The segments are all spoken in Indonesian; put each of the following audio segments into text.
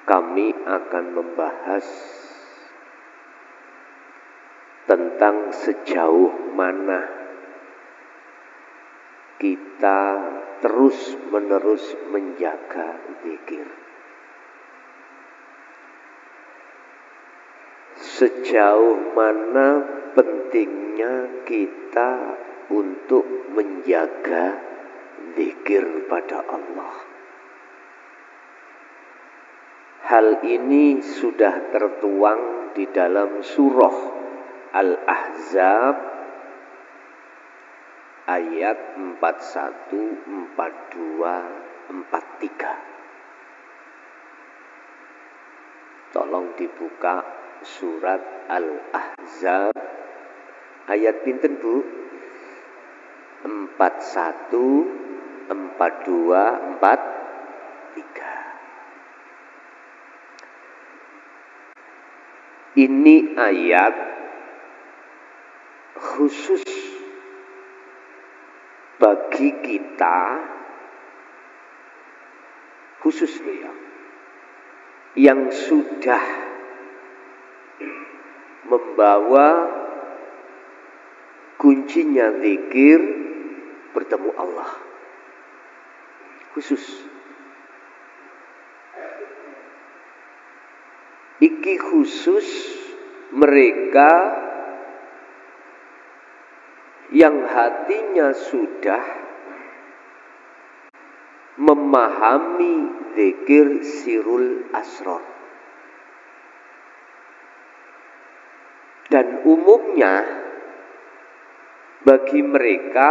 kami akan membahas tentang sejauh mana kita terus-menerus menjaga zikir. Sejauh mana pentingnya kita untuk menjaga zikir pada Allah. Hal ini sudah tertuang di dalam surah Al-Ahzab ayat 41, 42, 43. Tolong dibuka surat Al-Ahzab ayat pinten Bu? 41, 42, 43. Ini ayat khusus bagi kita, khusus loh ya, yang sudah membawa kuncinya zikir bertemu Allah. Khusus. Iki khusus mereka yang hatinya sudah memahami zikir sirul asrar. Dan umumnya bagi mereka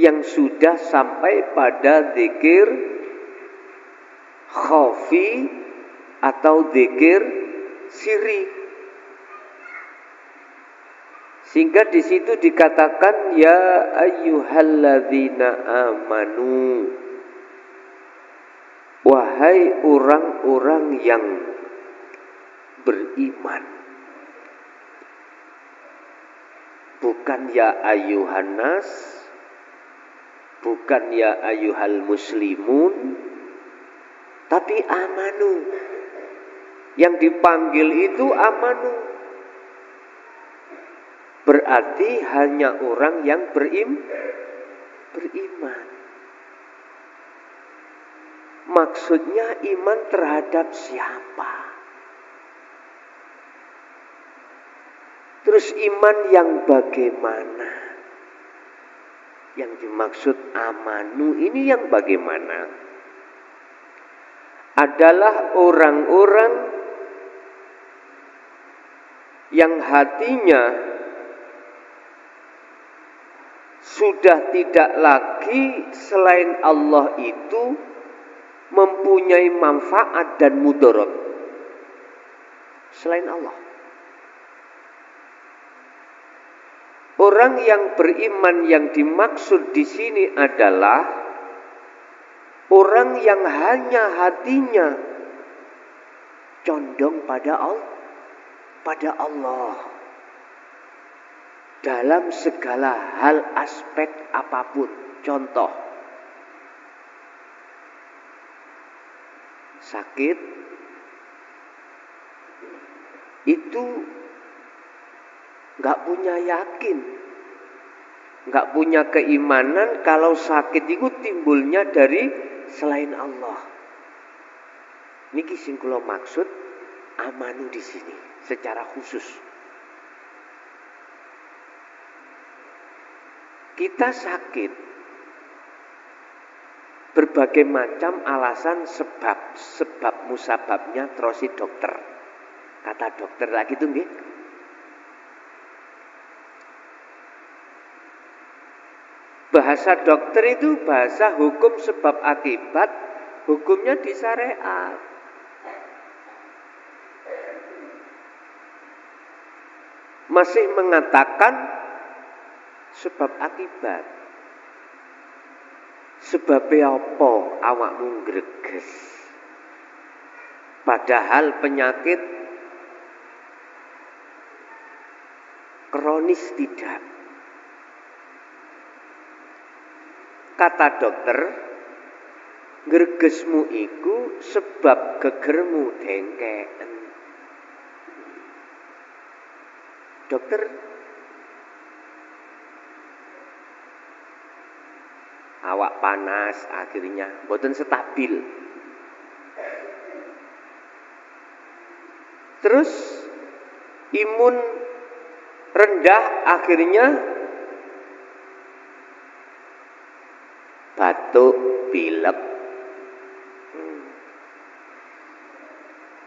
yang sudah sampai pada zikir khafi atau zikir sirri. Sehingga di situ dikatakan ya ayyuhalladzina amanu, wahai orang-orang yang beriman. Bukan ya ayyuhannas, bukan ya ayyuhal muslimun, tapi amanu. Yang dipanggil itu amanu. Berarti hanya orang yang beriman. Maksudnya iman terhadap siapa? Terus iman yang bagaimana? Yang dimaksud amanu ini yang bagaimana? Adalah orang-orang yang hatinya sudah tidak lagi selain Allah itu mempunyai manfaat dan mudarat selain Allah. Orang yang beriman yang dimaksud di sini adalah orang yang hanya hatinya condong pada Allah dalam segala hal aspek apapun. Contoh, sakit itu nggak punya yakin, nggak punya keimanan kalau sakit itu timbulnya dari selain Allah. Niki sing kula maksud amanu di sini secara khusus. Kita sakit berbagai macam alasan sebab musababnya terusi dokter. Kata dokter lagi tuh nggih. Bahasa dokter itu bahasa hukum sebab akibat, hukumnya di syariat. Masih mengatakan sebab akibat. Sebabnya apa awakmu greges? Padahal penyakit kronis tidak. Kata dokter, Ngregesmu iku sebab gegermu dengkeken. Dokter awak panas akhirnya boten stabil. Terus imun rendah akhirnya batuk, pilek.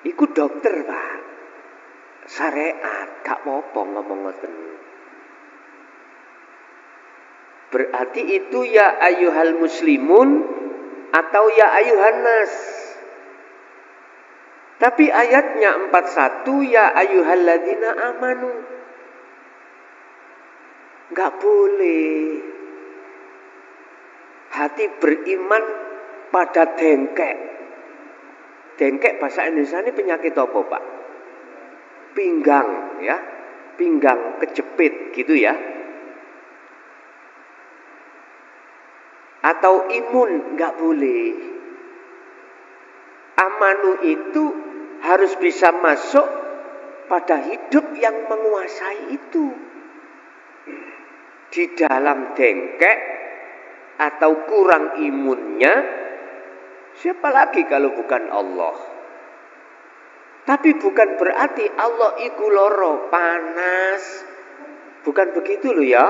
Iku dokter, Pak. Syariat gak apa-apa ngomong ngoten. Berarti itu ya ayyuhal muslimun atau ya ayyuhan nas. Tapi ayatnya 41 ya ayyuhalladzina amanu. Enggak boleh. Hati beriman pada dengkek. Dengkek bahasa Indonesia ini penyakit apa, Pak? Pinggang, ya. Pinggang kejepit gitu ya. Atau imun enggak boleh. Amanu itu harus bisa masuk pada hidup yang menguasai itu. Di dalam dengkek atau kurang imunnya, siapa lagi kalau bukan Allah? Tapi bukan berarti Allah iku loro, panas. Bukan begitu loh ya.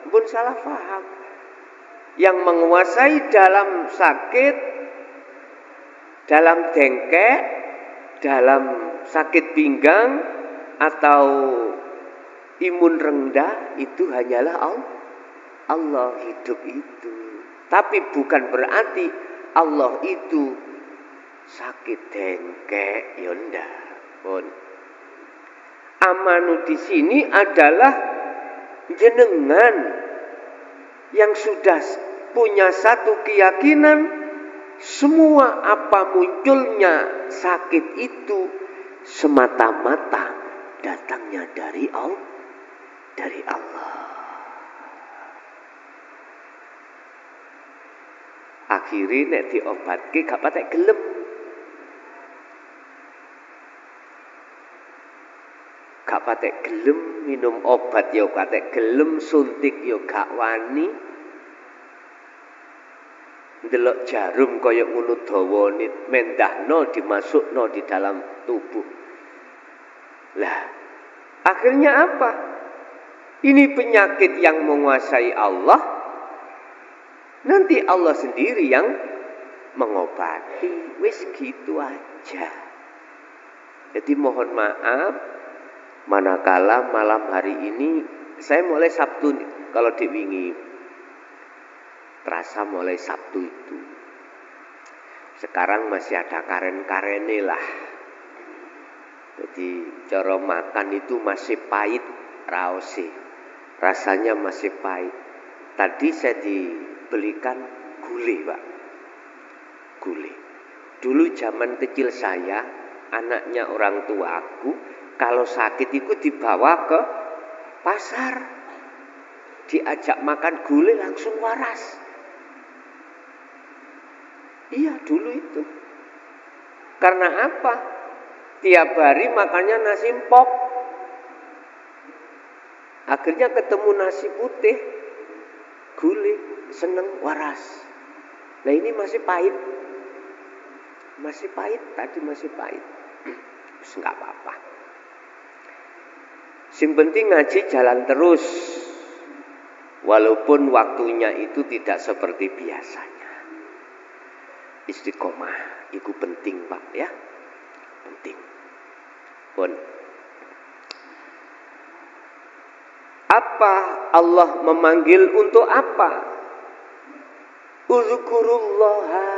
Pun salah paham. Yang menguasai dalam sakit, dalam dengkek, dalam sakit pinggang atau imun rendah itu hanyalah Allah hidup itu. Tapi bukan berarti Allah itu sakit dengkek, ya ndak. Pun amanu di sini adalah jenengan yang sudah punya satu keyakinan semua apa munculnya sakit itu semata-mata datangnya dari Allah. Akhirnya nek diobatke gak patek gelem. Gak patek gelem minum obat ya gak patek gelem, suntik ya gak wani. Ndelok jarum kaya ngono dawane mendahno dimasukno di dalam tubuh. Lah, akhirnya apa? Ini penyakit yang menguasai Allah. Nanti Allah sendiri yang mengobati. Wis gitu aja. Jadi mohon maaf manakala malam hari ini saya mulai Sabtu kalau diwingi terasa mulai Sabtu itu. Sekarang masih ada karen-karene lah. Jadi cara makan itu masih pahit raose. Rasanya masih pahit. Tadi saya dibelikan gulai, Pak. Gulai. Dulu zaman kecil saya, anaknya orang tua aku, kalau sakit itu dibawa ke pasar. Diajak makan gulai langsung waras. Iya dulu itu. Karena apa? Tiap hari makannya nasi empok. Akhirnya ketemu nasi putih, gulai, seneng waras. Nah ini masih pahit. Masih pahit, tadi masih pahit. Terus enggak apa-apa. Sing penting ngaji jalan terus. Walaupun waktunya itu tidak seperti biasanya. Istiqomah itu penting, Pak, ya. Penting. Pun apa Allah memanggil untuk apa? Uzkurullaha.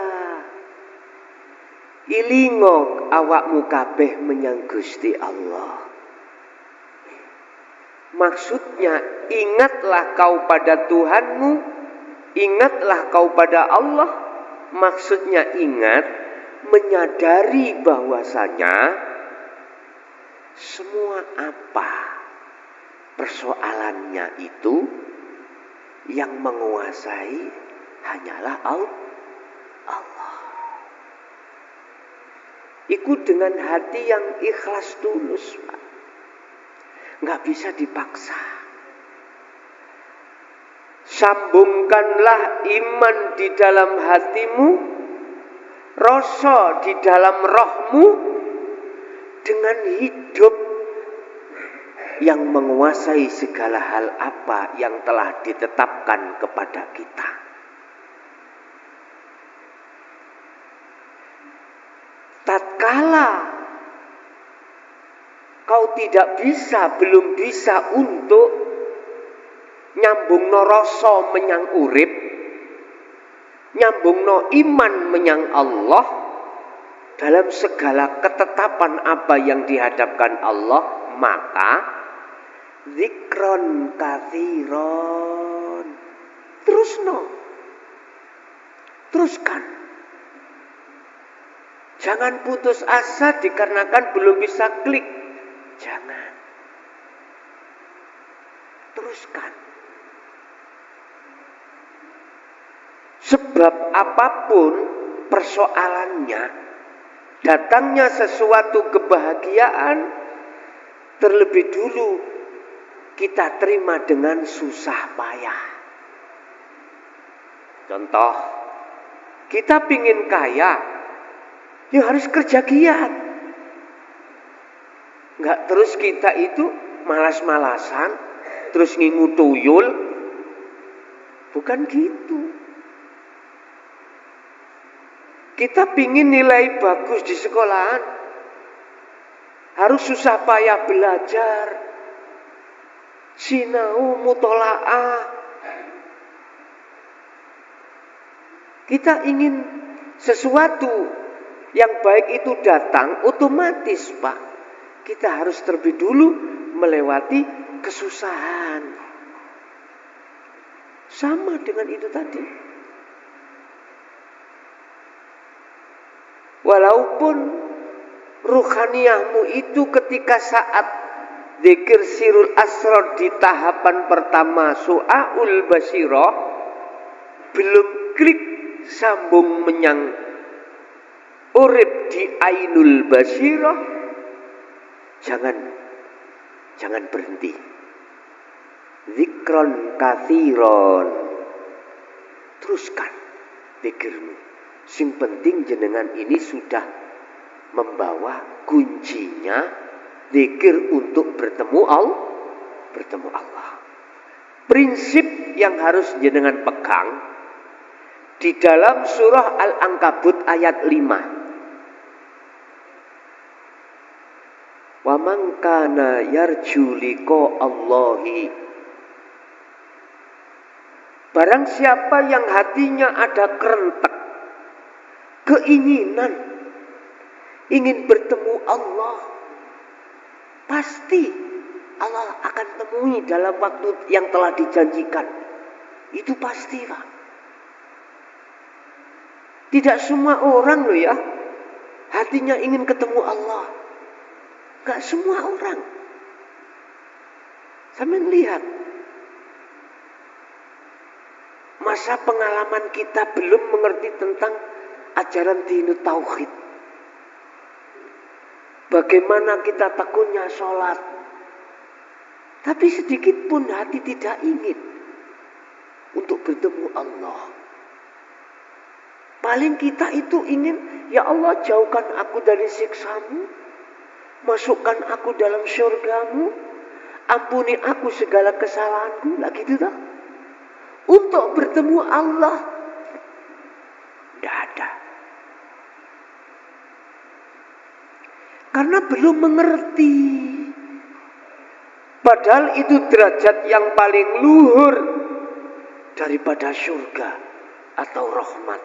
Ilingok awakmu kabeh menyang Gusti Allah. Maksudnya ingatlah kau pada Tuhanmu, ingatlah kau pada Allah. Maksudnya ingat, menyadari bahwasanya semua apa persoalannya itu yang menguasai hanyalah Allah. Iku dengan hati yang ikhlas tulus, Pak. Nggak bisa dipaksa. Sambungkanlah iman di dalam hatimu, rasa di dalam rohmu, dengan hidup yang menguasai segala hal apa yang telah ditetapkan kepada kita. Tatkala kau tidak bisa, belum bisa untuk nyambungno rasa menyang urip, nyambungno iman menyang Allah, dalam segala ketetapan apa yang dihadapkan Allah, maka zikron katsiron. Teruskan. Jangan putus asa dikarenakan belum bisa klik. Jangan. Teruskan. Sebab apapun persoalannya, datangnya sesuatu kebahagiaan, terlebih dulu kita terima dengan susah payah. Contoh, kita pingin kaya, ya harus kerja giat. Enggak terus kita itu malas-malasan, terus ngingu tuyul. Bukan gitu. Kita pingin nilai bagus di sekolahan, harus susah payah belajar, sinau, mutolaah. Kita ingin sesuatu yang baik itu datang otomatis, Pak. Kita harus terlebih dulu melewati kesusahan. Sama dengan itu tadi. Walaupun ruhaniyahmu itu ketika saat dzikir sirul asrar di tahapan pertama su'aul basyirah belum klik sambung menyang urip di ainul basyirah, jangan berhenti. Zikron katsiron. Teruskan zikirmu. Sing penting jenengan ini sudah membawa kuncinya zikir untuk bertemu Allah. Prinsip yang harus jenengan pegang di dalam surah Al-Ankabut ayat 5. Wa man kana yarju liqa Allahi. Barang siapa yang hatinya ada kerentek, keinginan ingin bertemu Allah, pasti Allah akan temui dalam waktu yang telah dijanjikan. Itu pasti, Pak. Tidak semua orang loh ya, hatinya ingin ketemu Allah. Gak semua orang. Sampai lihat, masa pengalaman kita belum mengerti tentang ajaran dinut tauhid. Bagaimana kita tekunnya sholat, tapi sedikit pun hati tidak ingin untuk bertemu Allah. Paling kita itu ingin, ya Allah jauhkan aku dari siksamu, masukkan aku dalam syurgamu, ampuni aku segala kesalahanku, lagi gitu tak? Untuk bertemu Allah, tidak ada. Karena belum mengerti. Padahal itu derajat yang paling luhur daripada surga atau rahmat.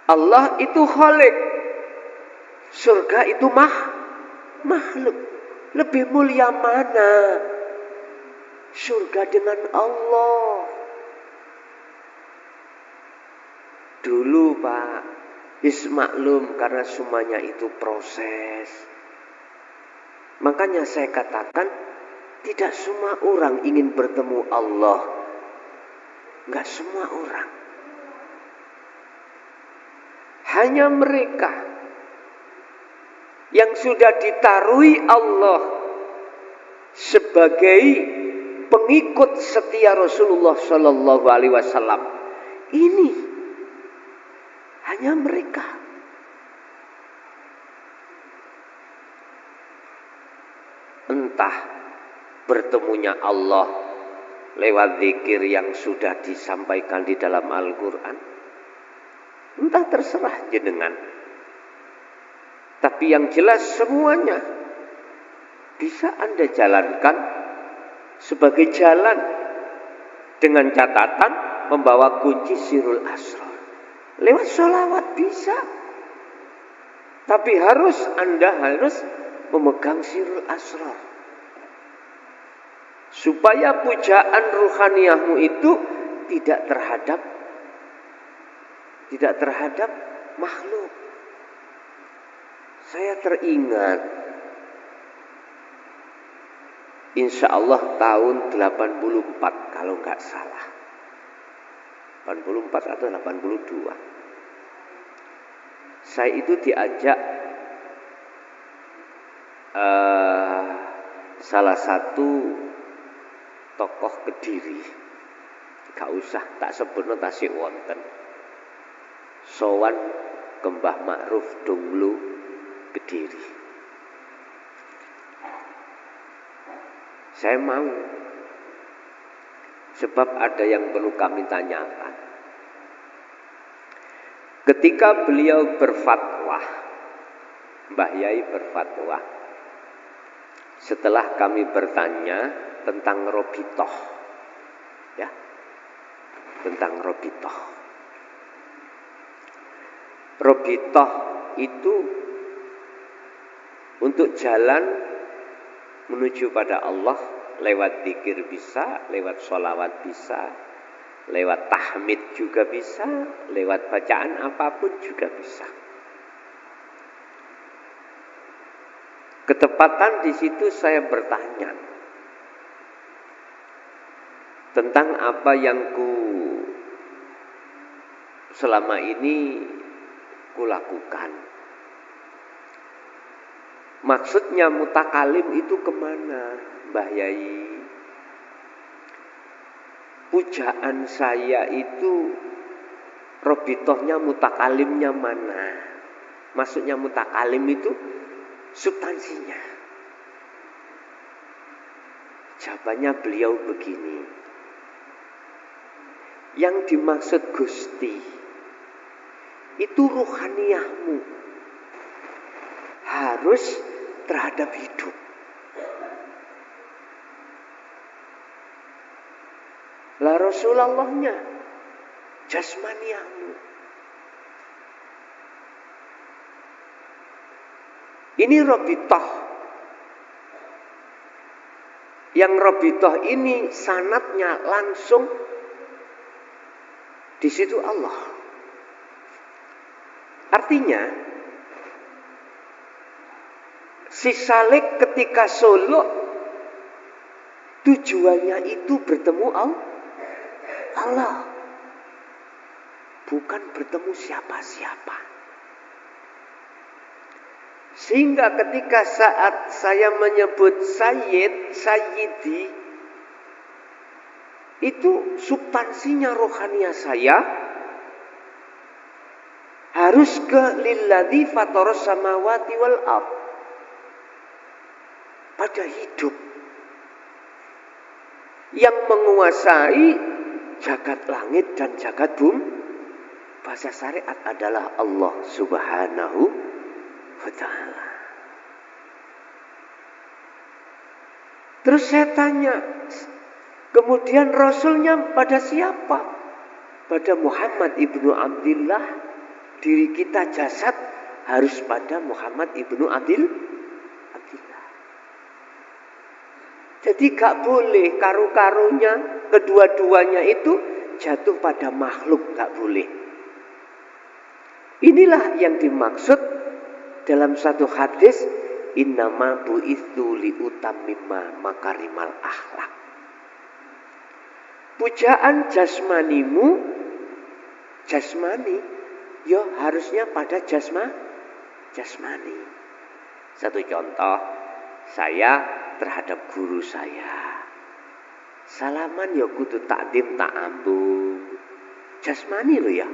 Allah itu khalik. Surga itu makhluk. Lebih mulia mana surga dengan Allah? Dulu Pak, maklum karena semuanya itu proses. Makanya saya katakan tidak semua orang ingin bertemu Allah. Enggak semua orang. Hanya mereka yang sudah ditaruhi Allah sebagai pengikut setia Rasulullah Shallallahu Alaihi Wasallam. Ini hanya mereka. Entah bertemunya Allah lewat zikir yang sudah disampaikan di dalam Al-Quran, entah terserah jenengan. Tapi yang jelas semuanya bisa Anda jalankan sebagai jalan dengan catatan membawa kunci sirul asrar. Lewat sholawat bisa, tapi Anda harus memegang sirul asrar supaya pujaan ruhaniyahmu itu tidak terhadap makhluk. Saya teringat, insya Allah tahun 84 kalau nggak salah, 84 atau 82. Saya itu diajak salah satu tokoh Kediri, gak usah tak sebutno tasik wonten, sowan ke Mbah Ma'ruf Donglo Kediri. Saya mau, sebab ada yang perlu kami tanyakan. Ketika beliau berfatwa, Mbah Yai berfatwa, setelah kami bertanya tentang Robitoh, ya, tentang Robitoh. Robitoh itu untuk jalan menuju pada Allah lewat zikir bisa, lewat sholawat bisa, lewat tahmid juga bisa, lewat bacaan apapun juga bisa. Ketepatan di situ saya bertanya tentang apa yang selama ini kulakukan. Maksudnya mutakalim itu kemana, Mbah Yai? Pujaan saya itu robitohnya mutakalimnya mana? Maksudnya mutakalim itu substansinya. Jawabannya beliau begini. Yang dimaksud Gusti itu ruhaniyahmu harus terhadap hidup. Lah Rasulullahnya jasmaniyahmu. Ini robitoh. Yang robitoh ini sanatnya langsung di situ Allah. Artinya si Salik ketika Solo tujuannya itu bertemu Allah, bukan bertemu siapa-siapa. Sehingga ketika saat saya menyebut Sayyidi, itu substansinya rohania saya harus ke lilladzi fataras samawati wal ardh, pada hidup yang menguasai jagat langit dan jagat bumi. Bahasa syariat adalah Allah Subhanahu wa ta'ala. Terus saya tanya, kemudian Rasulnya pada siapa? Pada Muhammad ibnu Abdillah. Diri kita jasad harus pada Muhammad ibnu Abdillah. Jadi gak boleh karu-karunya, kedua-duanya itu jatuh pada makhluk, gak boleh. Inilah yang dimaksud dalam satu hadis, innama bu'itsu liutammima makarimal akhlak. Pujaan jasmanimu, jasmani, ya harusnya pada jasmani. Satu contoh, saya terhadap guru saya. Salaman ya kudu takdim tak ambung. Jasmani loh ya.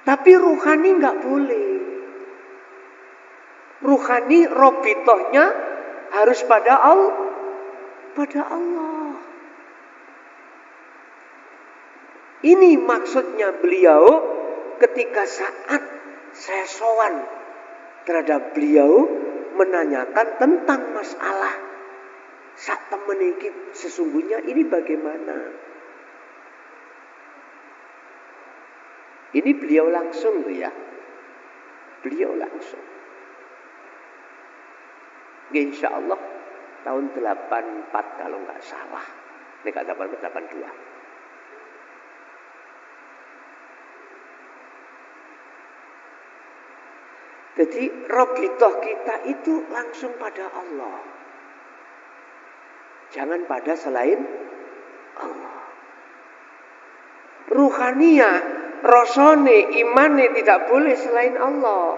Tapi ruhani nggak boleh. Ruhani robitohnya harus pada Allah. Pada Allah. Ini maksudnya beliau ketika saat saya sowan terhadap beliau menanyakan tentang masalah sak temen iki sesungguhnya ini bagaimana. Ini beliau langsung tuh ya. Beliau langsung. Insya Allah tahun 84 kalau nggak salah. Ini nggak 82. Jadi robitoh kita itu langsung pada Allah. Jangan pada selain Allah. Ruhaniyah, rosone, imane tidak boleh selain Allah.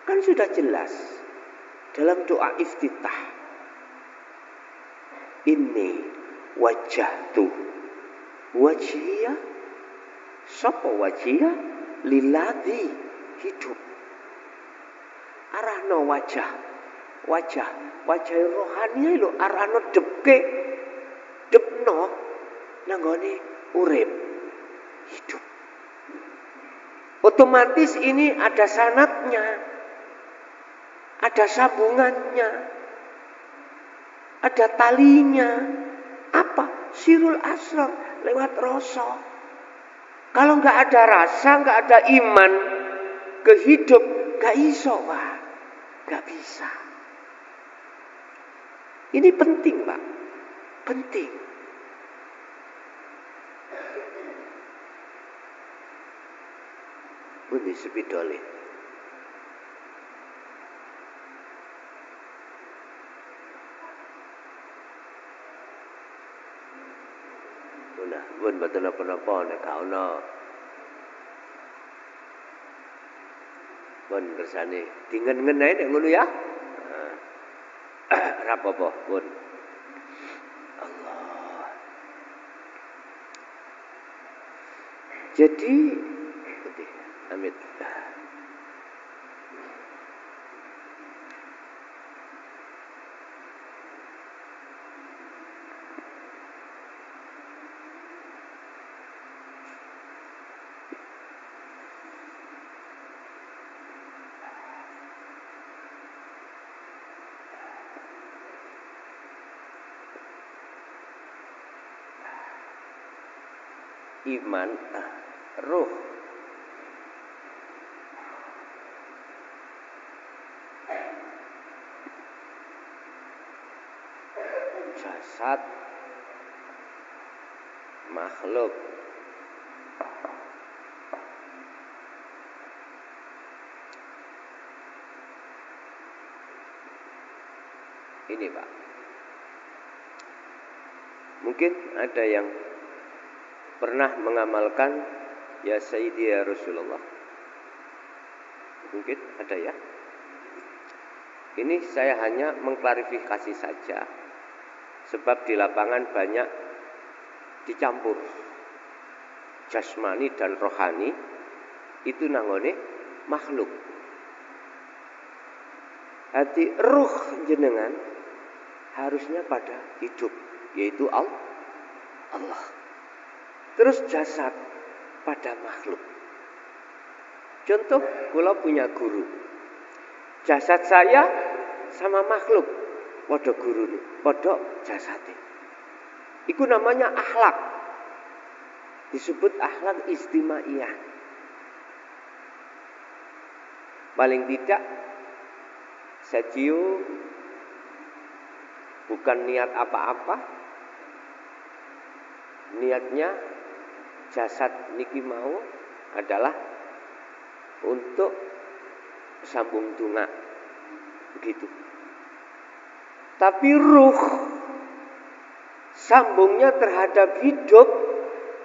Kan sudah jelas dalam doa iftitah. Inni wajjahtu wajhiya, sapa wajhiya lilladzi hidup. Arahno wajah rohani lho arahno depno nanggone urip hidup. Otomatis ini ada sanadnya, ada sambungannya, ada talinya. Apa? Sirul asrar lewat rasa. Kalau nggak ada rasa, nggak ada iman ke hidup, nggak iso Pak. Gak bisa. Ini penting Pak. Penting. Bunyi sepidole. Nah, bun betul apa-apa nek gak ono. Pun kersane dingen-ngen ae nek ngono ya. Ora apa-apa, pun. Allah. Jadi amit. Iman, ruh. Jasad, makhluk. Ini Pak. Mungkin ada yang pernah mengamalkan ya Sayyidi ya Rasulullah. Mungkin ada ya. Ini saya hanya mengklarifikasi saja. Sebab di lapangan banyak dicampur. Jasmani dan rohani itu nangone makhluk. Hati ruh jenengan harusnya pada hidup, yaitu Allah. Terus jasad pada makhluk. Contoh, kula punya guru. Jasad saya sama makhluk, podo guru nih, podo jasade. Iku namanya akhlak. Disebut akhlak istimaiyah. Paling tidak saya cium bukan niat apa-apa. Niatnya jasad niki mau adalah untuk sambung tunga. Begitu. Tapi ruh sambungnya terhadap hidup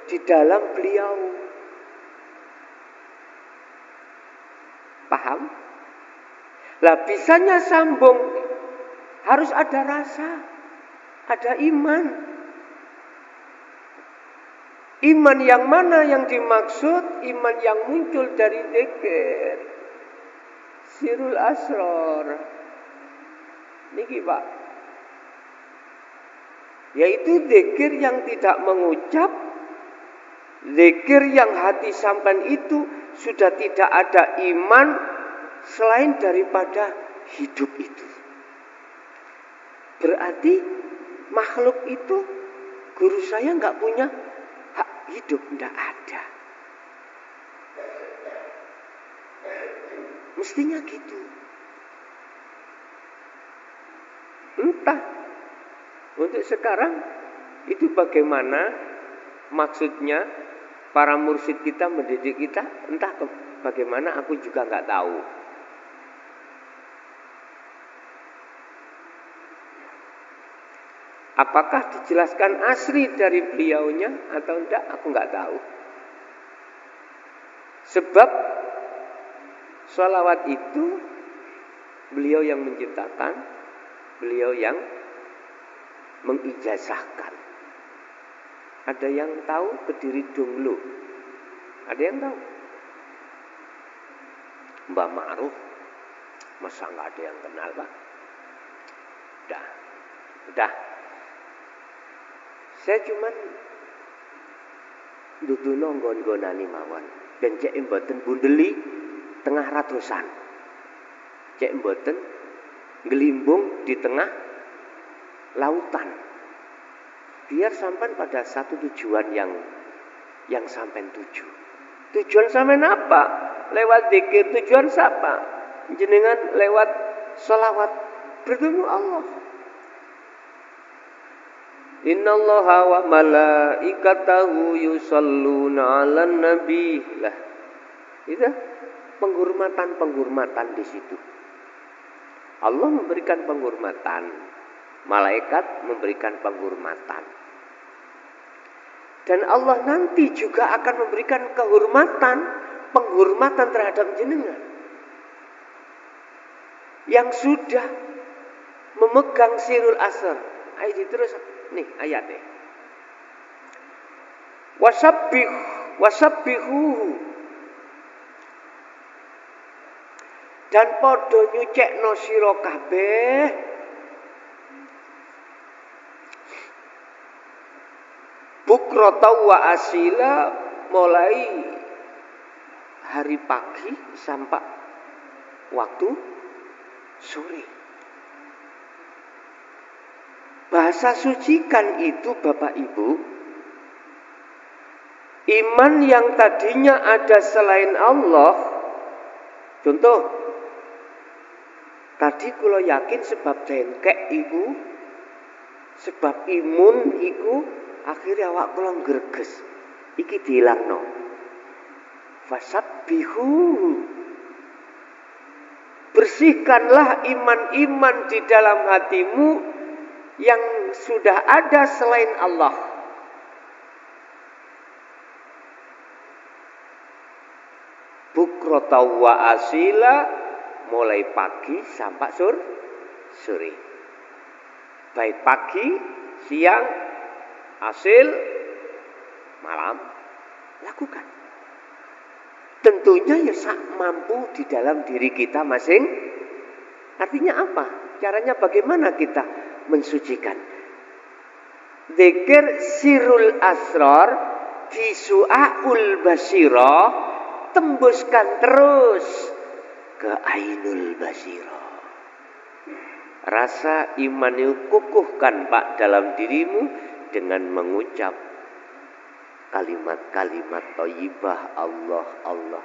di dalam beliau. Paham? Lah bisanya sambung harus ada rasa, ada iman. Iman yang mana yang dimaksud? Iman yang muncul dari zikir. Sirul asror. Niki Pak. Yaitu zikir yang tidak mengucap, zikir yang hati sampean itu sudah tidak ada iman selain daripada hidup itu. Berarti makhluk itu guru saya nggak punya hak hidup, nggak ada. Mestinya gitu. Entah untuk sekarang itu bagaimana maksudnya para mursyid kita mendidik kita, entah bagaimana aku juga nggak tahu. Apakah dijelaskan asli dari beliaunya atau enggak, aku nggak tahu. Sebab sholawat itu beliau yang menciptakan, beliau yang mengijazahkan. Ada yang tahu Kediri Donglo? Ada yang tahu? Mbah Ma'ruf? Masa nggak ada yang kenal, Pak? Udah. Saya cuman duduno nggon-nggonani mawon. Ben cek mboten bundeli tengah ratusan. Cek mboten ngelimbung di tengah lautan. Biar sampai pada satu tujuan yang sampai tuju. Tujuan sampai apa? Lewat zikir. Tujuan siapa? Jenengan lewat sholawat bertemu Allah. Innallaha wa malaikatahu yusalluna 'alan nabi. Lah, itu penghormatan di situ. Allah memberikan penghormatan, malaikat memberikan penghormatan. Dan Allah nanti juga akan memberikan penghormatan terhadap jenengan yang sudah memegang sirul asr. Ayo terus nih ayatnya. Wasabbihu dan padha nyucekno sira kabeh bukrata wa asila, mulai hari pagi sampai waktu sore. Bahasa sucikan itu Bapak Ibu, iman yang tadinya ada selain Allah. Contoh, tadi kula yakin sebab dengkek iku, sebab imun iku, akhirnya awak kula ngreges. Iki dilangno. Fasabbihu. Bersihkanlah iman-iman di dalam hatimu yang sudah ada selain Allah. Bukrata wa asila, mulai pagi sampai sore. Baik pagi, siang, asil, malam, lakukan. Tentunya ya sak mampu di dalam diri kita masing. Artinya apa? Caranya bagaimana kita mensucikan? Zikir sirul asrar di su'aul basirah, tembuskan terus ke ainul basirah. Rasa iman itu kukuhkan Pak dalam dirimu dengan mengucap kalimat-kalimat thayyibah Allah Allah,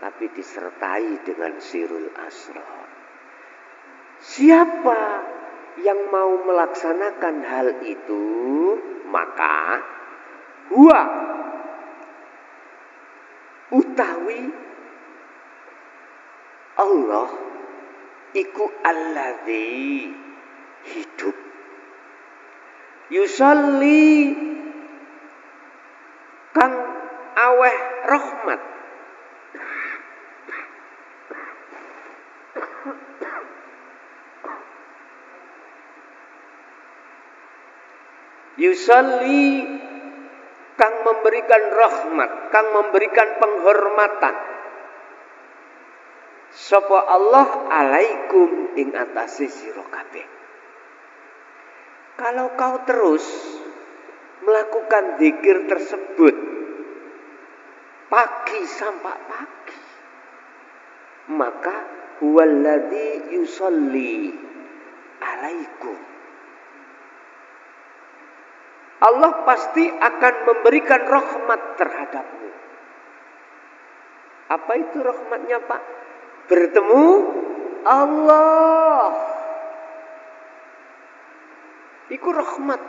tapi disertai dengan sirul asrar. Siapa yang mau melaksanakan hal itu, maka huwa utawi Allah iku alladzi hidup yusalli kang aweh rahmat yusalli kang memberikan rahmat, kang memberikan penghormatan. Sapa Allah alaikum ing atase sira kabeh. Kalau kau terus melakukan zikir tersebut pagi sampai pagi, maka huwallazi yusalli alaikum. Allah pasti akan memberikan rahmat terhadapmu. Apa itu rahmatnya, Pak? Bertemu Allah. Itu rahmat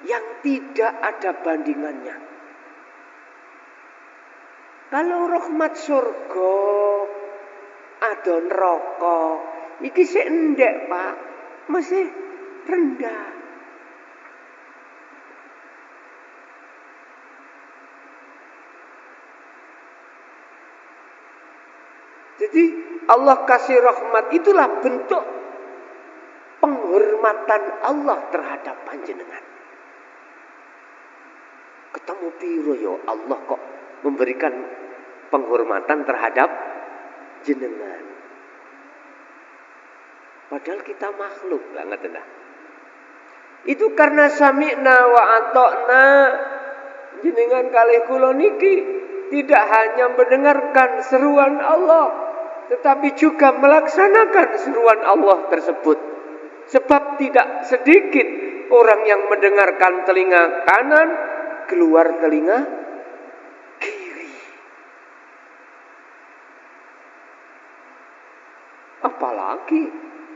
yang tidak ada bandingannya. Kalau rahmat surga, ada neraka, iki sik endek, Pak. Masih rendah. Jadi Allah kasih rahmat itulah bentuk penghormatan Allah terhadap panjenengan. Ketemu piro ya Allah kok memberikan penghormatan terhadap jenengan. Padahal kita makhluk banget nah. Itu karena sami'na wa ata'na, jenengan kalih kula niki tidak hanya mendengarkan seruan Allah, tetapi juga melaksanakan seruan Allah tersebut. Sebab tidak sedikit orang yang mendengarkan telinga kanan, keluar telinga kiri. Apalagi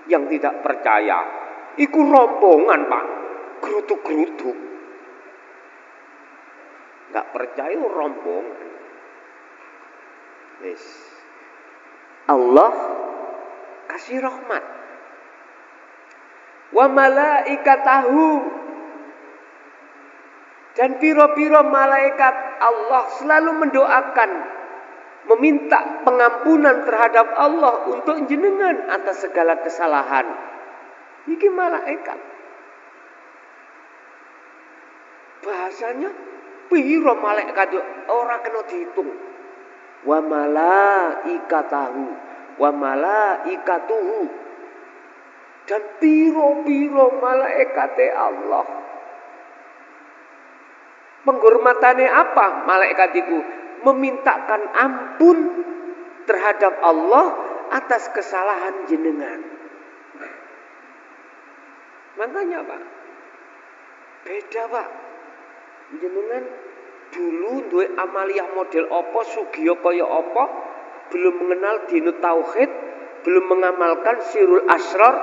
yang tidak percaya, iku rombongan, Pak, gerutuk-gerutuk. Gak percaya rombongan. Yes. Allah kasih rahmat. Wa malaikatahu, dan piro-piro malaikat Allah selalu mendoakan, meminta pengampunan terhadap Allah untuk jenengan atas segala kesalahan. Iki malaikat. Bahasanya piro malaikat ora kena dihitung. Wa malaikatahu wa malaikatuhu, dan piro-piro malaikate Allah. Penghormatannya apa malaikat itu? Memintakan ampun terhadap Allah atas kesalahan jenengan. Makanya, Pak, beda, Pak. Jenengan dulu duwe amaliyah model apa, sugiya kaya apa, belum mengenal dinut tauhid, belum mengamalkan sirul asrar,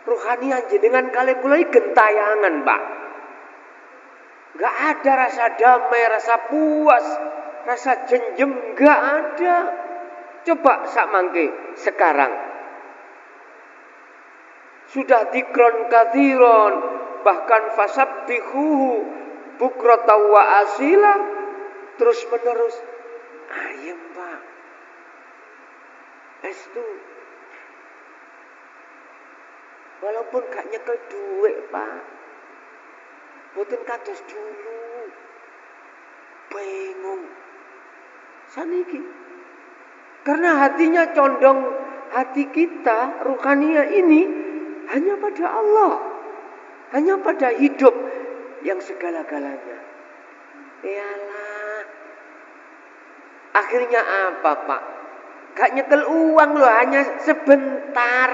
ruhanian jenengan kali kulai gentayangan, Pak. Gak ada rasa damai, rasa puas, rasa jenjem, gak ada. Coba sak mangke sekarang sudah dikron kathiron, bahkan fasabbihuhu bukrata wa asila, terus menerus ayem, Pak. Estu walaupun gak nyekel duit, Pak, boten kados dulu. Bingung saniki karena hatinya condong, hati kita ruhania ini hanya pada Allah, hanya pada hidup yang segala-galanya. Iyalah, akhirnya apa, Pak? Gak nyekel uang loh, hanya sebentar.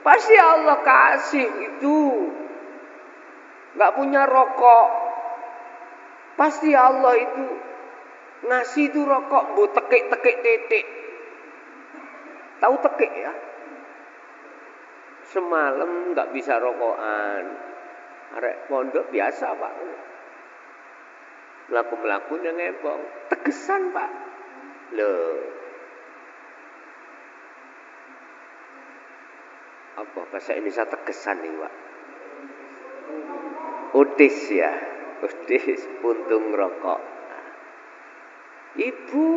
Pasti Allah kasih itu. Gak punya rokok, pasti Allah itu ngasih itu rokok, bu tekik-tekik titik. Tahu tekik ya? Semalam gak bisa rokokan. Arek pondok biasa, Pak. Melaku-melaku yang ngembong. Tegesan, Pak. Loh. Apa bahasa Indonesia tegesan nih, Pak? Udis ya. Udis, puntung rokok. Ibu,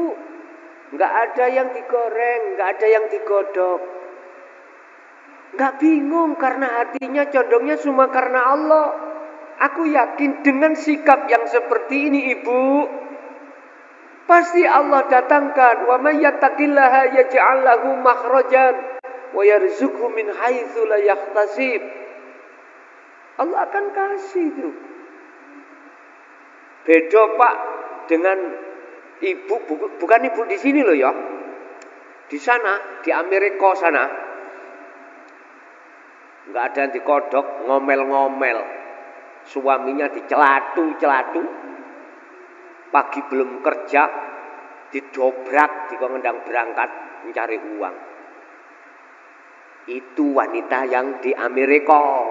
gak ada yang digoreng, gak ada yang digodok. Nggak bingung karena hatinya condongnya semua karena Allah. Aku yakin dengan sikap yang seperti ini ibu, pasti Allah datangkan wa may yattaqillaha yaj'al lahu makhrajan wa yarzuqhu min haitsu la yahtasib. Allah akan kasih itu. Beda Pak dengan ibu, bukan ibu di sini loh ya. Di sana, di Amerika sana, nggak ada yang dikodok, ngomel-ngomel. Suaminya dicelatu-celatu. Pagi belum kerja, didobrak, dikondang berangkat mencari uang. Itu wanita yang di Amerika.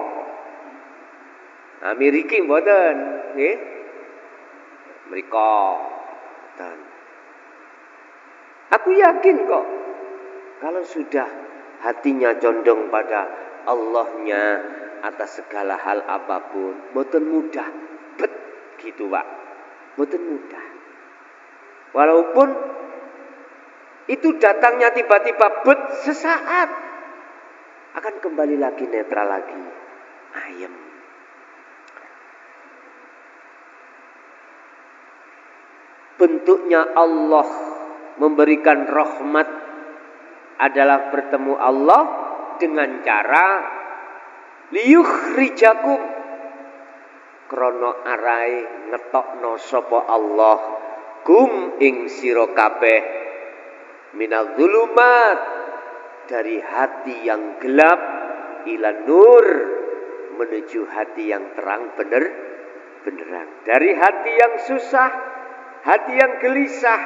Amerika mboten, nggih. Amerika. Dan aku yakin kok kalau sudah hatinya condong pada Allahnya atas segala hal apapun, mboten mudah. Bet gitu, Pak. Mboten mudah. Walaupun itu datangnya tiba-tiba bet sesaat, akan kembali lagi netral lagi. Ayem. Bentuknya Allah memberikan rahmat adalah bertemu Allah dengan cara liyukhrijakum krana arai ngetokno sapa Allah kum ing sira kabeh minadz zulumat dari hati yang gelap ila nur menuju hati yang terang benderang, dari hati yang susah, hati yang gelisah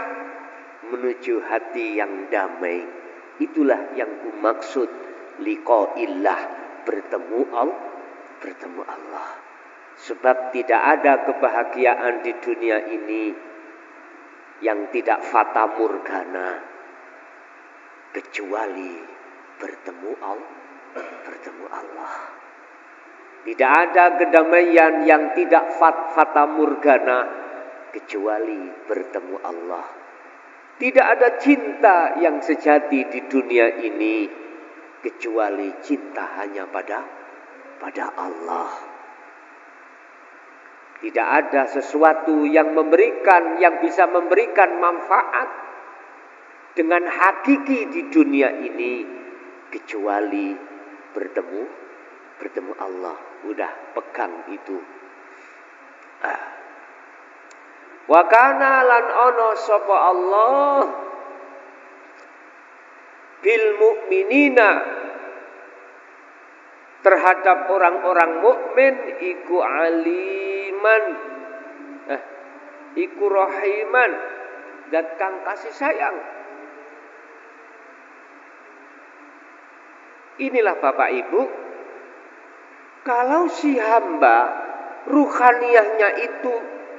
menuju hati yang damai. Itulah yang kumaksud liqaillah, bertemu Allah. Sebab tidak ada kebahagiaan di dunia ini yang tidak fata morgana kecuali bertemu Allah. Tidak ada kedamaian yang tidak fata morgana kecuali bertemu Allah. Tidak ada cinta yang sejati di dunia ini kecuali cinta hanya pada Allah. Tidak ada sesuatu yang bisa memberikan manfaat dengan hakiki di dunia ini kecuali bertemu Allah. Udah pegang itu. Wa kana lan ana sapa Allah bil mukminina terhadap orang-orang mukmin iku aliman, iku rahiman, zat kang kasih sayang. Inilah Bapak Ibu, kalau si hamba ruhaniyahnya itu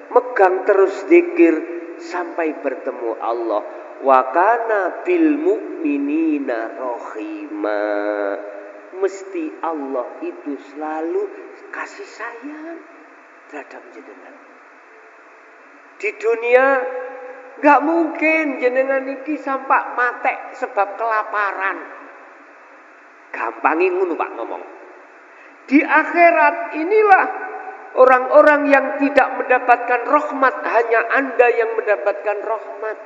megang terus zikir sampai bertemu Allah, wa kana bil mukminina rahima, mesti Allah itu selalu kasih sayang terhadap jenengan. Di dunia gak mungkin jenengan iki sampai matek sebab kelaparan. Gampangin ngono Pak ngomong. Di akhirat inilah orang-orang yang tidak mendapatkan rahmat, hanya Anda yang mendapatkan rahmat.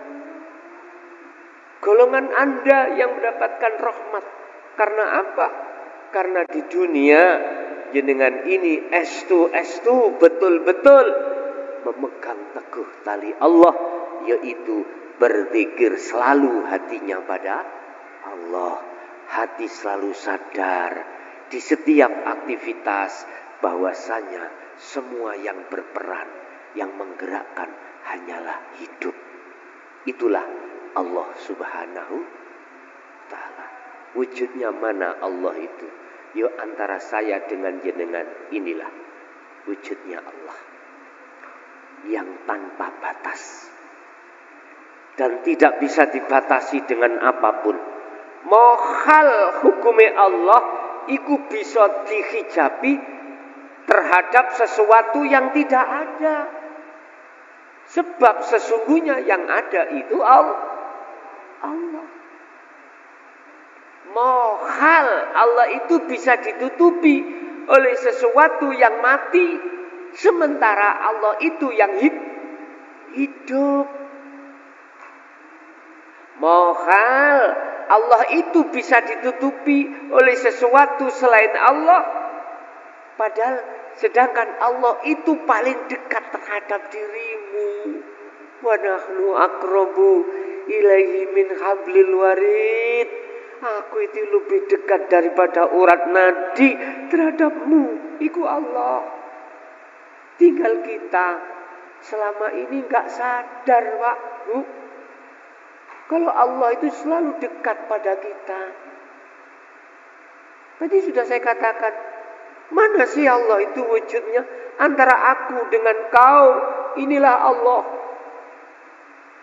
Golongan Anda yang mendapatkan rahmat. Karena apa? Karena di dunia jenengan ini estu betul-betul memegang teguh tali Allah, yaitu berzikir selalu hatinya pada Allah. Hati selalu sadar di setiap aktivitas bahwasanya semua yang berperan, yang menggerakkan hanyalah hidup. Itulah Allah Subhanahu Ta'ala. Wujudnya mana Allah itu? Yo antara saya dengan jenengan, inilah wujudnya Allah yang tanpa batas dan tidak bisa dibatasi dengan apapun. Mohal hukume Allah iku bisa dihijabi terhadap sesuatu yang tidak ada. Sebab sesungguhnya yang ada itu Allah. Mohal Allah itu bisa ditutupi oleh sesuatu yang mati, sementara Allah itu yang hidup. Mohal Allah itu bisa ditutupi oleh sesuatu selain Allah, padahal sedangkan Allah itu paling dekat terhadap dirimu. Wa nahnu aqrabu ilaihi min hablil warid. Aku itu lebih dekat daripada urat nadi terhadapmu. Iku Allah. Tinggal kita selama ini enggak sadar, Pak, Bu. Kalau Allah itu selalu dekat pada kita. Tadi sudah saya katakan, mana sih Allah itu wujudnya? Antara aku dengan kau, inilah Allah.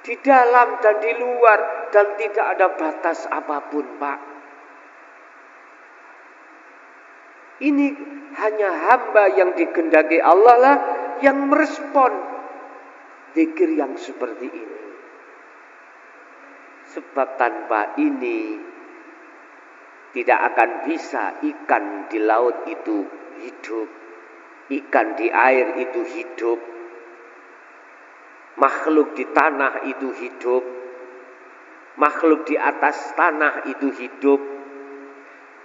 Di dalam dan di luar, dan tidak ada batas apapun, Pak. Ini hanya hamba yang dikehendaki Allah lah yang merespon zikir yang seperti ini. Sebab tanpa ini tidak akan bisa ikan di laut itu hidup, ikan di air itu hidup, makhluk di tanah itu hidup, makhluk di atas tanah itu hidup.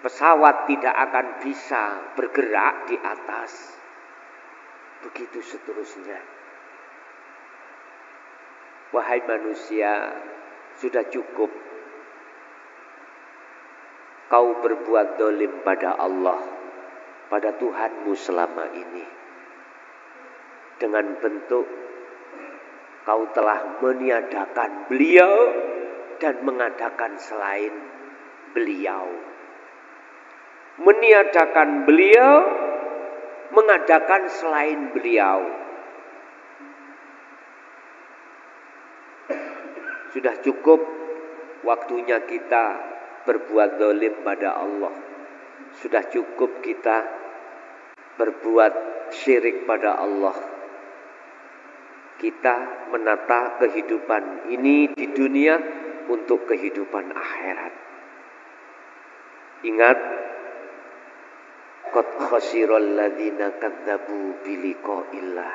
Pesawat tidak akan bisa bergerak di atas. Begitu seterusnya. Wahai manusia, sudah cukup kau berbuat dolim pada Allah, pada Tuhanmu selama ini. Dengan bentuk kau telah meniadakan beliau dan mengadakan selain beliau. Meniadakan beliau, mengadakan selain beliau. Sudah cukup waktunya kita berbuat zalim pada Allah. Sudah cukup kita berbuat syirik pada Allah. Kita menata kehidupan ini di dunia untuk kehidupan akhirat. Ingat, qad khasiral ladzina kadzdzabu biliqa'illah.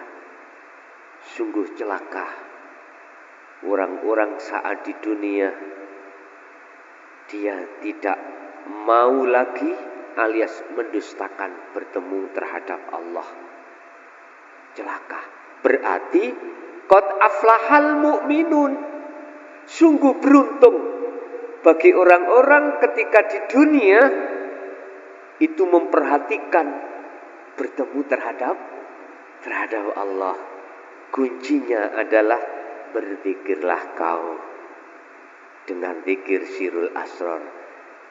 Sungguh celaka orang-orang saat di dunia dia tidak mau lagi alias mendustakan bertemu terhadap Allah. Celaka. Berarti qad aflahal mu'minun. Sungguh beruntung bagi orang-orang ketika di dunia itu memperhatikan bertemu terhadap Allah. Kuncinya adalah berzikirlah kau dengan zikir Sirul Asrar.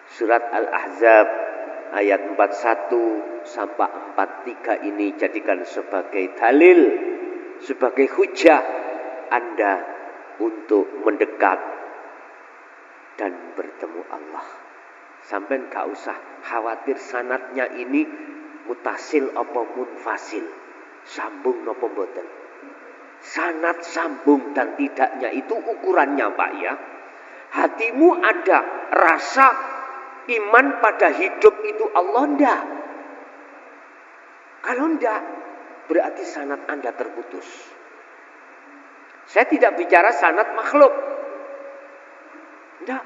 Surat Al-Ahzab ayat 41 sampai 43 ini jadikan sebagai dalil, sebagai hujah Anda untuk mendekat dan bertemu Allah. Sampai gak usah khawatir sanadnya ini mutasil apa munfasil, sambung apa mboten. Sanad sambung dan tidaknya itu ukurannya, Pak, ya. Hatimu ada rasa iman pada hidup itu Allah ndak? Kalau ndak, berarti sanad Anda terputus. Saya tidak bicara sanad makhluk. Ndak.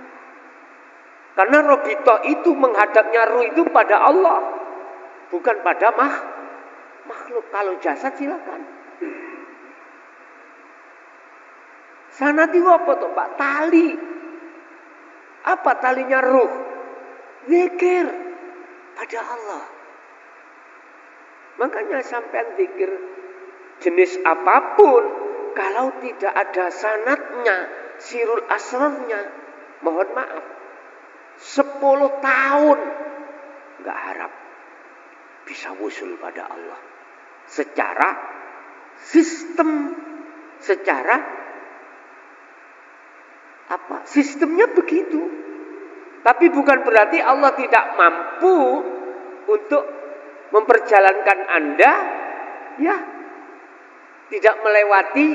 Karena robito itu menghadapnya ruh itu pada Allah, bukan pada makhluk. Kalau jasad silakan. Sanad itu apa tuh, Pak? Tali. Apa talinya ruh? Zikir pada Allah. Makanya sampai zikir jenis apapun, kalau tidak ada sanadnya, sirul asrarnya, mohon maaf, 10 tahun nggak harap bisa wusul pada Allah. Secara sistem, secara apa? Sistemnya begitu. Tapi bukan berarti Allah tidak mampu untuk memperjalankan Anda, ya, tidak melewati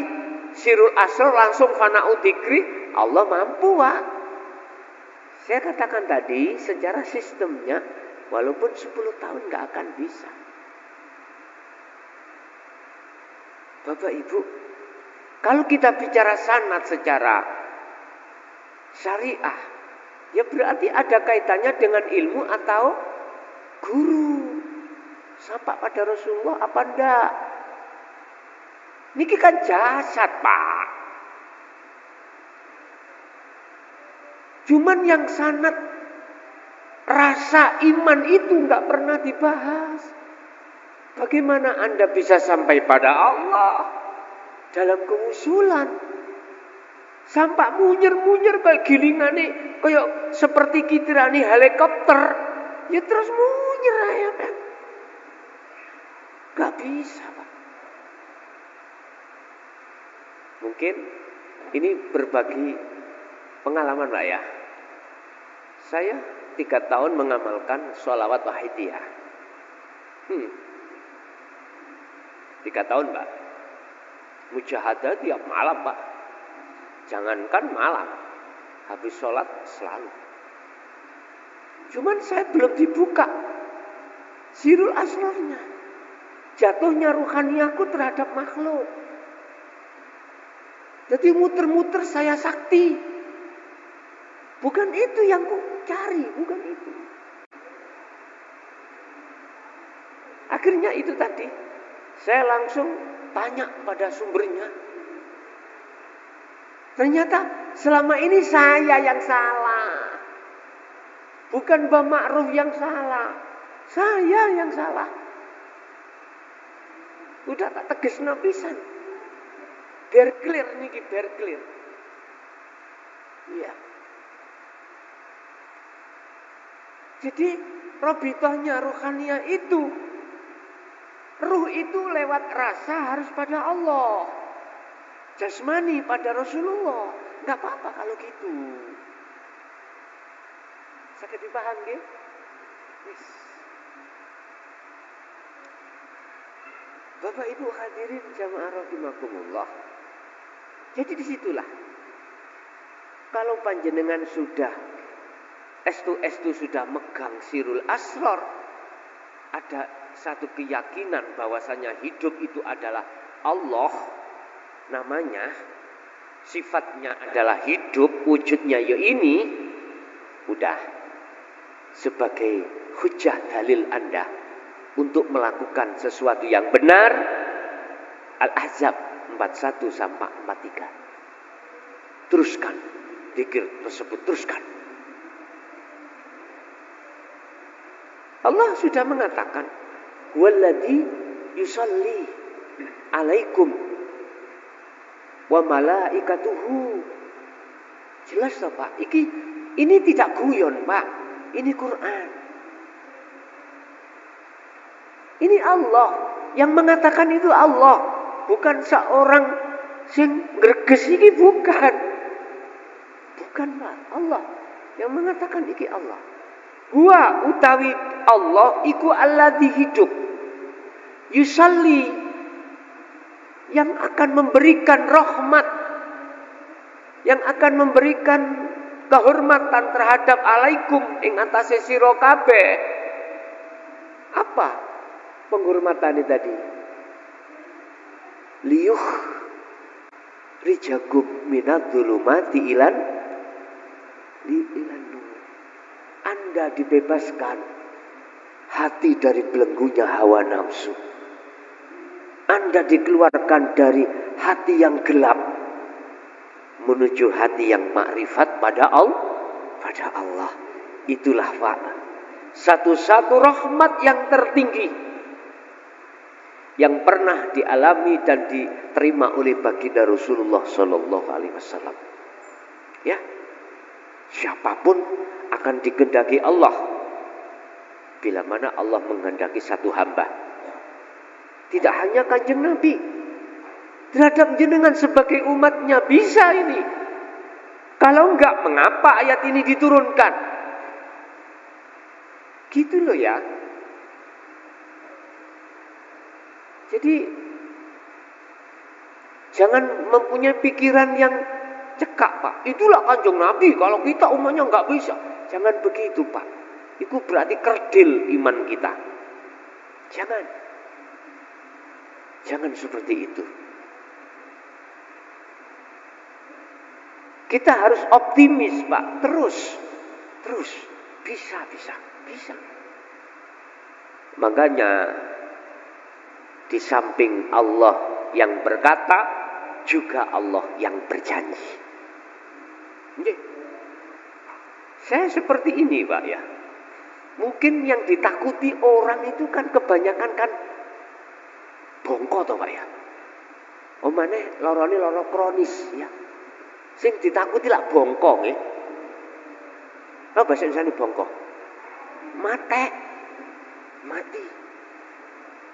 sirul asrar langsung fana'u dzikri. Allah mampu, Pak. Saya katakan tadi, secara sistemnya, walaupun 10 tahun nggak akan bisa. Bapak Ibu, kalau kita bicara sanad secara syariah, ya berarti ada kaitannya dengan ilmu atau guru. Sampai pada Rasulullah apa enggak? Niki kan jasad, Pak. Cuman yang sanad rasa iman itu enggak pernah dibahas. Bagaimana Anda bisa sampai pada Allah dalam kewusulan? Sampai munyer-munyer kayak gilingane, kayak seperti kitirani helikopter. Ya terus munyer ya kan. Gak bisa, Pak. Mungkin ini berbagi pengalaman, Pak ya. Saya 3 tahun mengamalkan sholawat wahidiyah. 3 tahun, Pak. Mujahadah tiap malam, Pak. Jangankan malam, habis sholat selalu. Cuman saya belum dibuka sirul asrarnya. Jatuhnya ruhaniyaku terhadap makhluk. Jadi muter-muter saya sakti. Bukan itu yang ku cari, bukan itu. Akhirnya itu tadi, saya langsung tanya pada sumbernya. Ternyata selama ini saya yang salah. Bukan Mbah Ma'ruf yang salah. Saya yang salah. Udah tak tegas napisan. Biar clear niki, biar clear. Iya. Jadi robitohnya ruhaniyah itu, ruh itu lewat rasa harus pada Allah. Jasmani pada Rasulullah. Enggak apa-apa kalau gitu. Sakit dipaham nggih? Yes. Bapak Ibu hadirin jamaah rahimakumullah. Jadi disitulah, kalau panjenengan sudah estu sudah megang sirul asrar, ada satu keyakinan bahwasanya hidup itu adalah Allah, namanya, sifatnya adalah hidup, wujudnya ya ini, udah sebagai hujah dalil Anda untuk melakukan sesuatu yang benar. Al-Ahzab 41 sampai 43. Teruskan zikir tersebut, teruskan. Allah sudah mengatakan, "Walladzi yusalli alaikum wa malaikatuhu." Jelas toh, Pak? Ini tidak guyon, Pak. Ini Quran. Ini Allah yang mengatakan, itu Allah, bukan seorang sing greges iki, bukan. Bukan, Pak. Allah yang mengatakan iki Allah. Huwa utawi Allah iku alladzi hidup. Yusalli, yang akan memberikan rahmat, yang akan memberikan kehormatan terhadap alaikum ing atase sira kabeh. Apa penghormatan tadi? Liyuh rijakum minadzulumati ilan nur. Anda dibebaskan hati dari belenggunya hawa nafsu. Anda dikeluarkan dari hati yang gelap menuju hati yang makrifat pada Allah. Itulah Pak, satu-satu rahmat yang tertinggi yang pernah dialami dan diterima oleh baginda Rasulullah Sallallahu Alaihi Wasallam. Ya, siapapun akan dikehendaki Allah bila mana Allah menghendaki satu hamba. Tidak hanya Kanjeng Nabi, terhadap jenengan sebagai umatnya bisa ini. Kalau enggak, mengapa ayat ini diturunkan? Gitu loh ya. Jadi jangan mempunyai pikiran yang cekak, Pak. Itulah Kanjeng Nabi, kalau kita umatnya enggak bisa. Jangan begitu, Pak. Itu berarti kerdil iman kita. Jangan. Jangan seperti itu. Kita harus optimis, Pak. Terus. Bisa. Makanya di samping Allah yang berkata, juga Allah yang berjanji. Saya seperti ini, Pak ya. Mungkin yang ditakuti orang itu kan kebanyakan kan bongko toh, Pak ya. Omane lorone loro kronis ya. Sing ditakuti lah bongko nggih. Apa bahasa Indonesia bongko? Mati.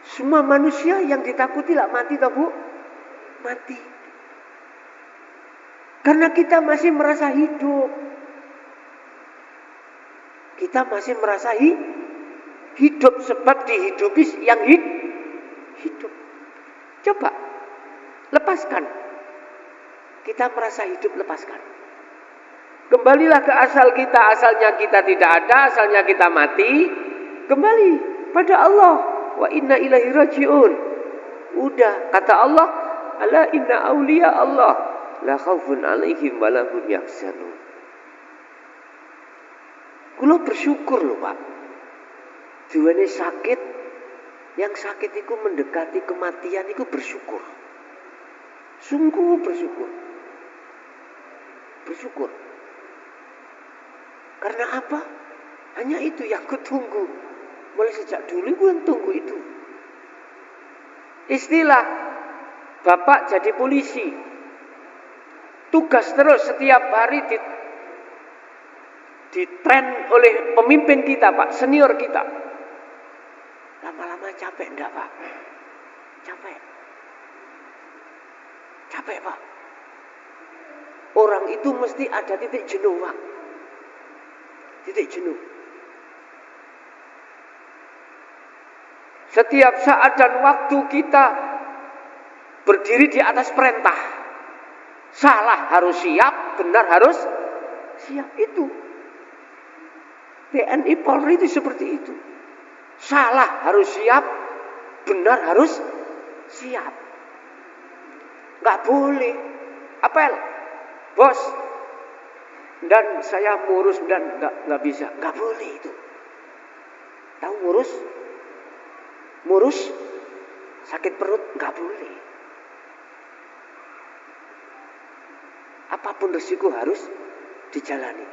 Semua manusia yang ditakuti lah mati toh, Bu? Mati. Karena kita masih merasa hidup. Kita masih merasa hidup sebab dihidupi yang hidup. Coba lepaskan. Kita merasa hidup, lepaskan. Kembalilah ke asal kita. Asalnya kita tidak ada, asalnya kita mati. Kembali pada Allah. Wa inna ilaihi raji'un. Udah, kata Allah, ala inna awliya Allah la khaufun alaihim wa lahum yahzanun. Kula bersyukur loh, Pak. Duweni sakit, yang sakit itu mendekati kematian itu bersyukur. Sungguh bersyukur. Bersyukur. Karena apa? Hanya itu yang kutunggu. Mulai sejak dulu gue tunggu itu. Istilah bapak jadi polisi. Tugas terus setiap hari ditren oleh pemimpin kita, Pak, senior kita. Lama-lama capek enggak, Pak? Capek, Pak. Orang itu mesti ada titik jenuh, Pak. Titik jenuh. Setiap saat dan waktu kita berdiri di atas perintah. Salah harus siap, benar harus siap. Itu TNI Polri itu seperti itu. Salah harus siap, benar harus siap. Nggak boleh. Apel, bos. Dan saya ngurus dan nggak bisa. Nggak boleh itu. Tahu ngurus? Ngurus sakit perut nggak boleh. Apapun resiko harus dijalani.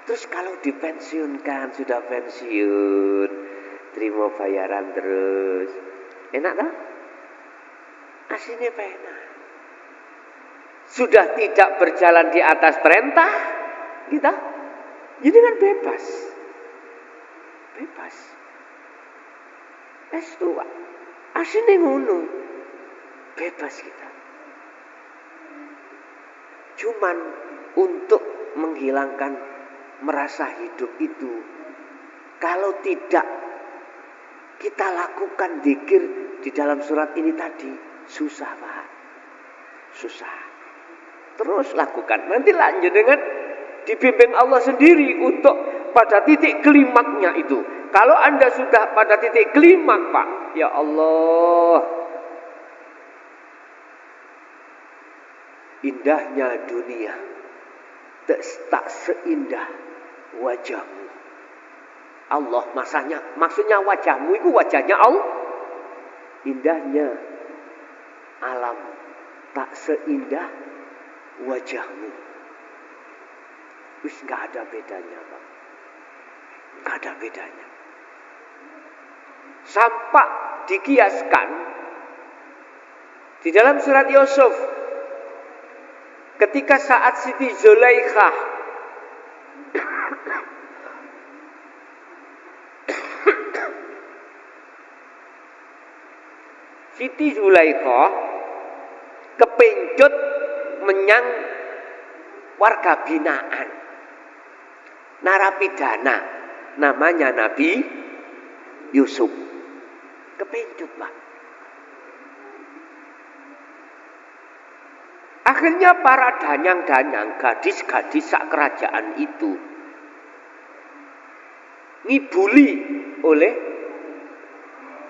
Terus kalau dipensiunkan, sudah pensiun, terima bayaran terus. Enak tak? Aslinya enak. Sudah tidak berjalan di atas perintah, kita jadi kan bebas. Tua. Aslinya ngono. Bebas kita. Cuman untuk menghilangkan merasa hidup itu, kalau tidak kita lakukan zikir di dalam surat ini tadi, susah, Pak. Susah. Terus lakukan. Nanti lanjut dengan dibimbing Allah sendiri untuk pada titik klimaknya itu. Kalau Anda sudah pada titik klimak, Pak, ya Allah, indahnya dunia tak seindah wajahmu. Allah maksudnya wajahmu itu wajahnya Allah. Indahnya alam tak seindah wajahmu. Wis gak ada bedanya, Pak. Gak ada bedanya. Sampai dikiaskan di dalam surat Yusuf, ketika saat Siti Zulaikha kepencut menyang warga binaan, narapidana, namanya Nabi Yusuf. Kepencut, Pak. Akhirnya para danyang-danyang, gadis-gadis sak kerajaan itu ngibuli oleh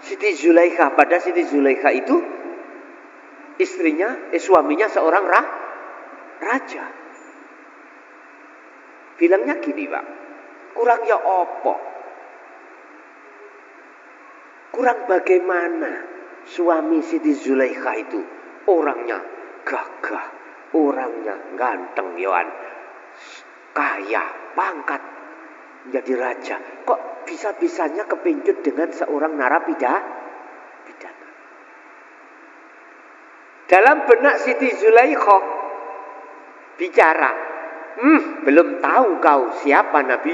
Siti Zulaikha. Pada Siti Zulaikha itu suaminya seorang raja. Bilangnya gini, Pak, kurang ya opo? Kurang bagaimana suami Siti Zulaikha itu? Orangnya gagah, orangnya ganteng, Yohan, kaya, pangkat, menjadi raja. Kok bisa-bisanya kepincut dengan seorang narapidana? Dalam benak Siti Zulaikha bicara, belum tahu kau siapa Nabi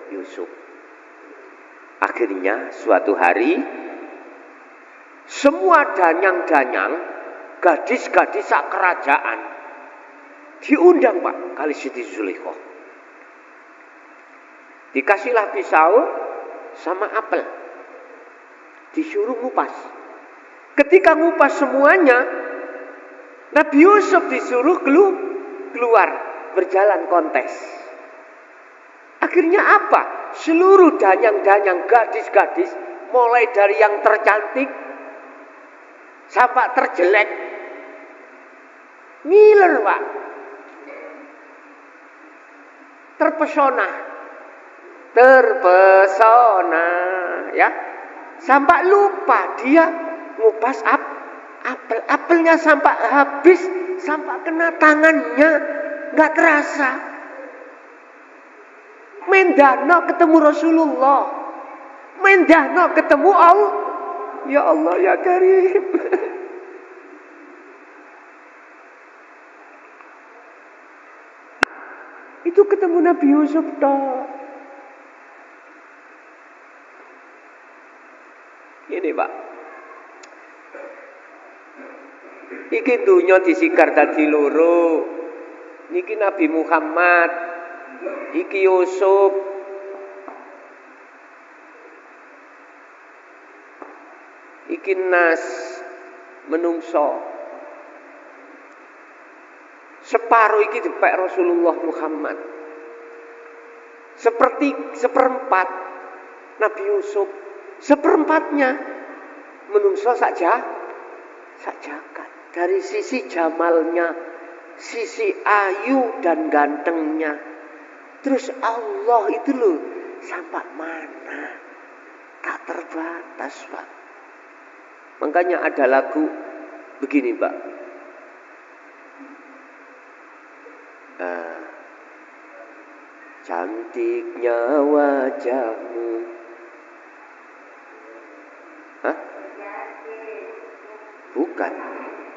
Yusuf. Akhirnya suatu hari semua danyang-danyang, gadis-gadis sak kerajaan diundang, Pak, kali Siti Zulaikha. Dikasihlah pisau sama apel, disuruh ngupas. Ketika ngupas semuanya, Nabi Yusuf disuruh keluar berjalan kontes. Akhirnya apa? Seluruh danyang-danyang, gadis-gadis, mulai dari yang tercantik sampai terjelek, ngiler, Pak, terpesona, ya, sampai lupa dia ngupas apelnya sampai habis, sampai kena tangannya, nggak terasa. Mendano ketemu Rasulullah, mendano ketemu Allah. Ya Allah ya Karim. Itu ketemu Nabi Yusuf toh. Ini, Pak, iki dunya disikar dadi loro. Niki Nabi Muhammad, iki Yusuf. Iki nas menungso. Separuh iki dipek Rasulullah Muhammad. Seperempat Nabi Yusuf, seperempatnya menungso saja jagat. Dari sisi jamalnya, sisi ayu dan gantengnya. Terus Allah itu loh, sampai mana? Tak terbatas, Pak. Makanya ada lagu begini, Pak. Cantiknya wajahmu. Hah? Bukan.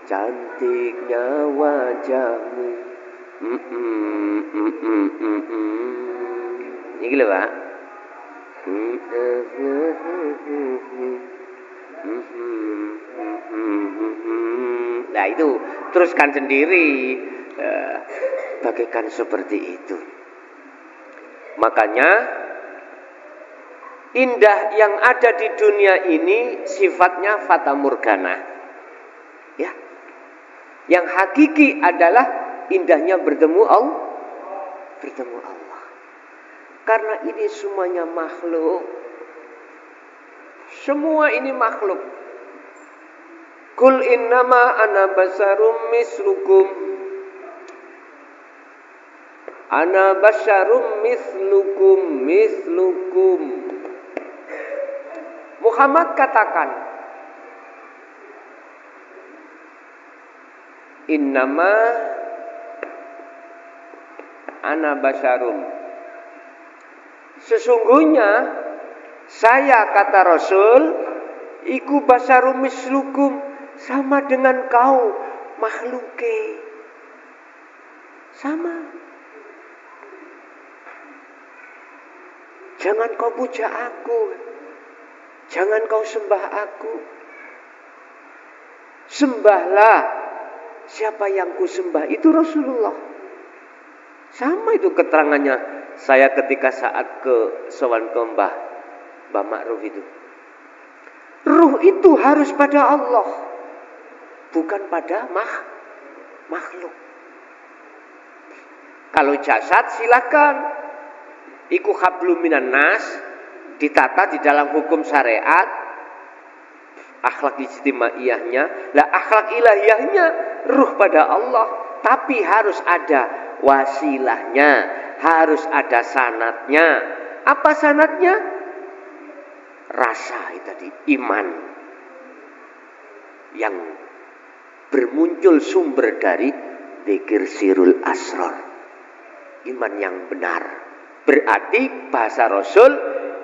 Cantiknya wajahmu. Ini lho, Pak. Nah itu teruskan sendiri, bagaikan seperti itu. Makanya indah yang ada di dunia ini sifatnya fata morgana, ya. Yang hakiki adalah indahnya bertemu Allah. Karena ini semuanya makhluk. Semua ini makhluk. Kul innama ana basarum mislukum. Ana basyarum mislukum. Muhammad katakan, innama ana basyarum. Sesungguhnya saya, kata Rasul, iku basyarum mislukum, sama dengan kau makhluke. Sama. Jangan kau puja aku. Jangan kau sembah aku. Sembahlah siapa yang ku sembah, itu Rasulullah. Sama itu keterangannya. Saya ketika saat ke sowan ke Mbah Ma'ruf itu. Ruh itu harus pada Allah. Bukan pada makhluk. Kalau jasad silakan. Iku hablum minan nas, ditata di dalam hukum syariat, akhlak ijtimaiyahnya. Lah akhlak ilahiyahnya ruh pada Allah, tapi harus ada wasilahnya, harus ada sanatnya. Apa sanatnya? Rasa itu tadi, iman yang bermuncul sumber dari dzikir sirul asrar. Iman yang benar. Berarti bahasa Rasul,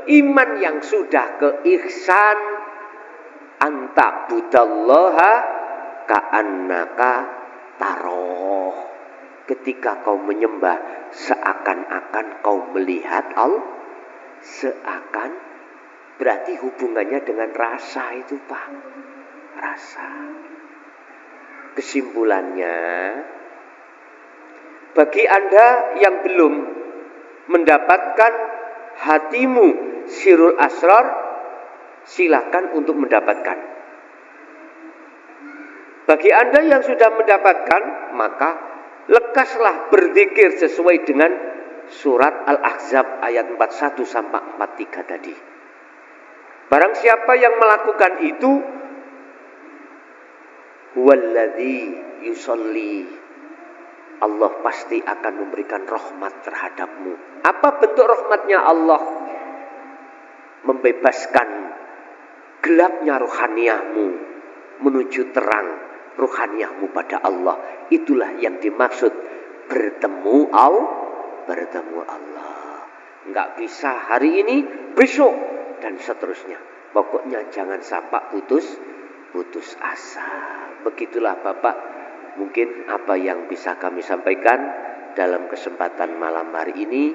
iman yang sudah keihsan, anta budallaha ka'annaka taroh. Ketika kau menyembah, seakan-akan kau melihat Allah. Seakan, berarti hubungannya dengan rasa itu, Pak. Rasa. Kesimpulannya, bagi Anda yang belum mendapatkan hatimu sirul asrar, silakan untuk mendapatkan. Bagi Anda yang sudah mendapatkan, maka lekaslah berzikir sesuai dengan surat Al-Ahzab ayat 41 sampai 43 tadi. Barang siapa yang melakukan itu, huwallazi yusolli, Allah pasti akan memberikan rahmat terhadapmu. Apa bentuk rahmatnya Allah? Membebaskan gelapnya rohaniyahmu menuju terang rohaniyahmu pada Allah. Itulah yang dimaksud bertemu Allah. Enggak bisa hari ini, besok dan seterusnya. Pokoknya jangan sampai putus asa. Begitulah Bapak, mungkin apa yang bisa kami sampaikan dalam kesempatan malam hari ini.